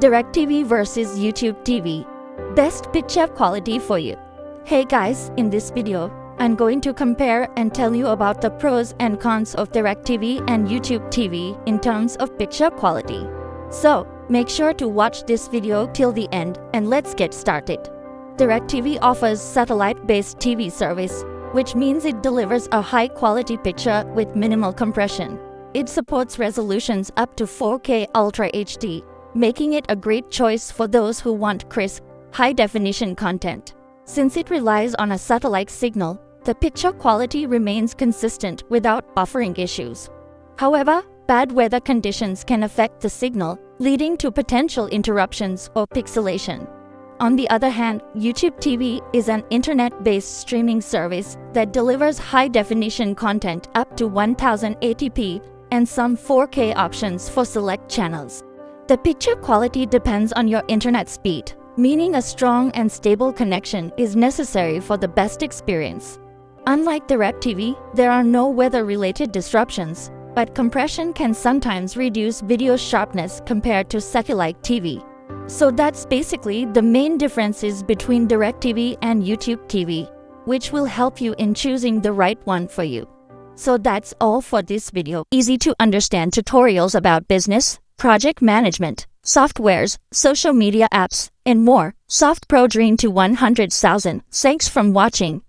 DIRECTV versus YouTube TV. Best picture quality for you. Hey guys, in this video, I'm going to compare and tell you about the pros and cons of DIRECTV and YouTube TV in terms of picture quality. So, make sure to watch this video till the end and let's get started. DIRECTV offers satellite-based TV service, which means it delivers a high-quality picture with minimal compression. It supports resolutions up to 4K Ultra HD, making it a great choice for those who want crisp, high-definition content. Since it relies on a satellite signal, the picture quality remains consistent without buffering issues. However, bad weather conditions can affect the signal, leading to potential interruptions or pixelation. On the other hand, YouTube TV is an internet-based streaming service that delivers high-definition content up to 1080p and some 4K options for select channels. The picture quality depends on your internet speed, meaning a strong and stable connection is necessary for the best experience. Unlike DIRECTV, there are no weather-related disruptions, but compression can sometimes reduce video sharpness compared to satellite TV. So that's basically the main differences between DIRECTV and YouTube TV, which will help you in choosing the right one for you. So that's all for this video. Easy to understand tutorials about business, project management, softwares, social media apps, and more. Softpro dream to 100,000. Thanks for watching.